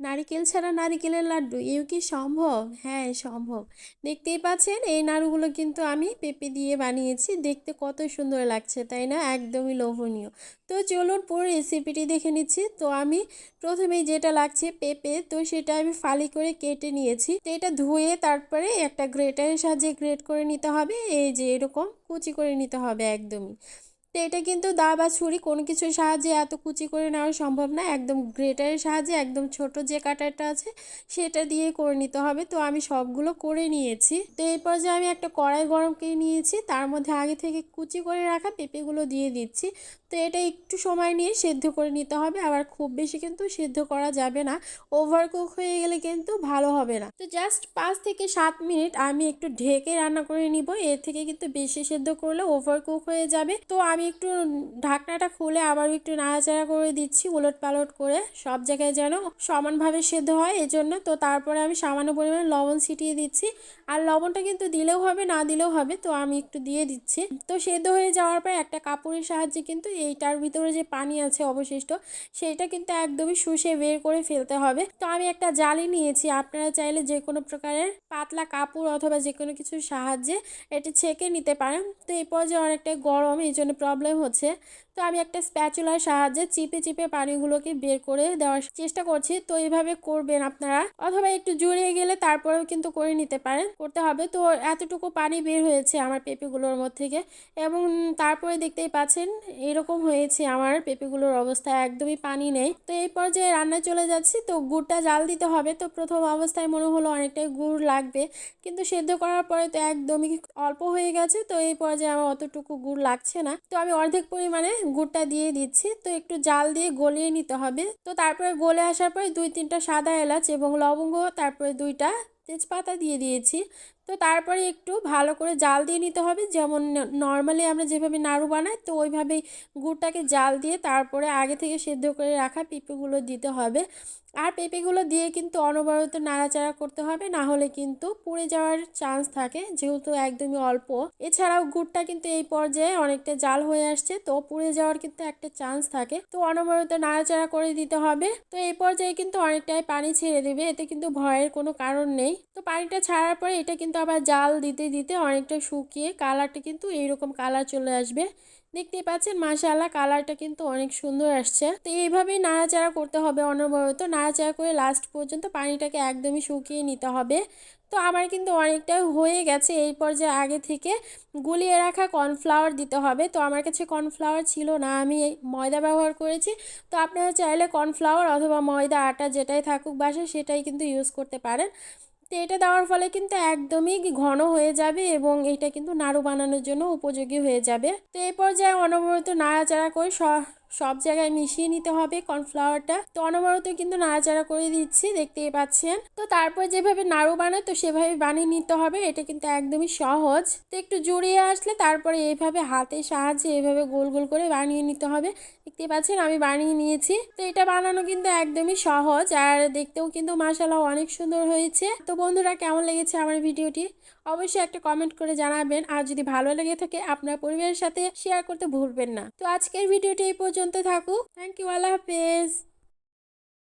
নারিকেল ছাড়া নারিকেলের লাড্ডু এও কি সম্ভব? হ্যাঁ, সম্ভব। দেখতেই পাচ্ছেন এই নাড়ুগুলো কিন্তু আমি পেঁপে দিয়ে বানিয়েছি। দেখতে কত সুন্দর লাগছে, তাই না? একদমই লোভনীয়। তো চলুন পুরো রেসিপিটি দেখে নিচ্ছি। তো আমি প্রথমেই যেটা লাগছে পেঁপে, তো সেটা আমি ফালি করে কেটে নিয়েছি। তো এটা ধুয়ে তারপরে একটা গ্রেটারের সাহায্যে গ্রেট করে নিতে হবে। এই যে এরকম কুচি করে নিতে হবে একদমই। তো এটা কিন্তু দা বা ছুরি কোনো কিছুর সাহায্যে এত কুচি করে নেওয়া সম্ভব না, একদম গ্রেটারের সাহায্যে একদম ছোট যে কাটারটা আছে সেটা দিয়ে করে নিতে হবে। তো আমি সবগুলো করে নিয়েছি। তো এরপর যে আমি একটা কড়াই গরম করে নিয়েছি, তার মধ্যে আগে থেকে কুচি করে রাখা পেঁপেগুলো দিয়ে দিচ্ছি। তো এটা একটু সময় নিয়ে সেদ্ধ করে নিতে হবে, আবার খুব বেশি কিন্তু সেদ্ধ করা যাবে না, ওভার কুক হয়ে গেলে কিন্তু ভালো হবে না। তো জাস্ট 5 থেকে 7 মিনিট আমি একটু ঢেকে রান্না করে নিব, এর থেকে কিন্তু বেশি সেদ্ধ করলে ওভার কুক হয়ে যাবে। তো আমি একটু ঢাকনাটা খুলে আবার একটু নাড়াচাড়া করে দিচ্ছি, উলট পালট করে সব জায়গায় যেন সমানভাবে সেদ্ধ হয় এজন্য। তো তারপরে আমি সামান্য পরিমাণে লবণ ছিটিয়ে দিচ্ছি, আর লবণটা কিন্তু দিলেও হবে না দিলেও হবে, তো আমি একটু দিয়ে দিচ্ছি। তো সেদ্ধ হয়ে যাওয়ার পর একটা কাপড়ের সাহায্যে কিন্তু এইটার ভিতরে যে পানি আছে অবশিষ্ট সেইটা কিন্তু একদমই শুষে বের করে ফেলতে হবে। তো আমি একটা জালি নিয়েছি, আপনারা চাইলে যে কোনো প্রকারের পাতলা কাপড় অথবা যে কোনো কিছুর সাহায্যে এটি ছেঁকে নিতে পারেন। তো এই পর্যায়ে অনেকটা গরম, এই জন্য প্রবলেম হচ্ছে। তো আমি একটা স্প্যাচুলার সাহায্যে চিপে চিপে পানিগুলোকে বের করে দেওয়ার চেষ্টা করছি। তো এইভাবে করবেন আপনারা, অথবা একটু জুড়িয়ে গেলে তারপরেও কিন্তু করে নিতে পারেন, করতে হবে। তো এতটুকু পানি বের হয়েছে আমার পেঁপেগুলোর মধ্যে থেকে, এবং তারপরে দেখতেই পাচ্ছেন এরকম হয়েছে আমার পেঁপেগুলোর অবস্থা, একদমই পানি নেই। তো এই পর্যায়ে রান্নায় চলে যাচ্ছি। তো গুড়টা জাল দিতে হবে। তো প্রথম অবস্থায় মনে হলো অনেকটাই গুড় লাগবে, কিন্তু সেদ্ধ করার পরে তো একদমই অল্প হয়ে গেছে। তো এই পর্যায়ে আমার অতটুকু গুড় লাগছে না, তো আমি অর্ধেক পরিমাণে গুড়টা দিয়ে দিচ্ছি। তো একটু জাল দিয়ে গলিয়ে নিতে হবে। তো তারপরে গলে আসার পরে 2-3টা সাদা এলাচ এবং লবঙ্গ, তারপরে 2টা তেজপাতা দিয়ে দিয়েছি। তো তারপরে একটু ভালো করে জাল দিয়ে নিতে হবে, যেমন নর্মালি আমরা যেভাবে নাড়ু বানাই তো ওইভাবেই গুড়টাকে জাল দিয়ে তারপরে আগে থেকে সেদ্ধ করে রাখা পেঁপেগুলো দিতে হবে। আর পেঁপেগুলো দিয়ে কিন্তু অনবরত নাড়াচাড়া করতে হবে, না হলে কিন্তু পুড়ে যাওয়ার চান্স থাকে, যেহেতু একদমই অল্প। এছাড়াও গুড়টা কিন্তু এই পর্যায়ে অনেকটা জাল হয়ে আসছে, তো পুড়ে যাওয়ার কিন্তু একটা চান্স থাকে, তো অনবরত নাড়াচাড়া করে দিতে হবে। তো এই পর্যায়ে কিন্তু অনেকটাই পানি ছেড়ে দেবে, এতে কিন্তু ভয়ের কোনো কারণ নেই। তো পানিটা ছাড়ার পরে এটা কিন্তু আবার জাল দিতে দিতে অনেকটা শুকিয়ে কালারটা কিন্তু এইরকম কালার চলে আসবে। দেখতেই পাচ্ছেন মাশাআল্লাহ কালারটা কিন্তু অনেক সুন্দর আসছে। তো এইভাবেই নাড়াচাড়া করতে হবে অনবরত, নাড়াচাড়া করে লাস্ট পর্যন্ত পানিটাকে একদমই শুকিয়ে নিতে হবে। তো আমার কিন্তু অনেকটা হয়ে গেছে, এই পর্যায়ে আগে থেকে গুলিয়ে রাখা কর্নফ্লাওয়ার দিতে হবে। তো আমার কাছে কর্নফ্লাওয়ার ছিল না, আমি ময়দা ব্যবহার করেছি। তো আপনারা চাইলে কর্নফ্লাওয়ার অথবা ময়দা আটা যেটাই থাকুক বাসায় সেটাই কিন্তু ইউজ করতে পারেন। তো এটা দেওয়ার ফলে কিন্তু একদমই ঘন হয়ে যাবে এবং এটা কিন্তু নাড়ু বানানোর জন্য উপযোগী হয়ে যাবে। তো এই পর্যায়ে অনবরত নাড়াচাড়া করে সব জায়গায় মিশিয়ে নিতে হবে কর্নফ্লাওয়ারটা। তো অনবরত কিন্তু নাড়াচাড়া করে দিচ্ছি, দেখতেই পাচ্ছেন। তো তারপর যেভাবে নাড়ু বানায় তো সেভাবে বানিয়ে নিতে হবে, এটা কিন্তু একদমই সহজ। তো একটু জুড়িয়ে আসলে তারপরে এইভাবে হাতের সাহায্যে এইভাবে গোল গোল করে বানিয়ে নিতে হবে। দেখতে পাচ্ছেন আমি বানিয়ে নিয়েছি। তো এটা বানানো কিন্তু একদমই সহজ, আর দেখতেও কিন্তু মাশাআল্লাহ অনেক সুন্দর হয়েছে। তো বন্ধুরা, কেমন লেগেছে আমার ভিডিওটি অবশ্যই একটা কমেন্ট করে জানাবেন, আর যদি ভালো লেগে থাকে আপনার পরিবারের সাথে শেয়ার করতে ভুলবেন না। তো আজকের ভিডিওটি এই পর্যন্ত থাকুক। থ্যাংক ইউ, আল্লাহ হাফেজ।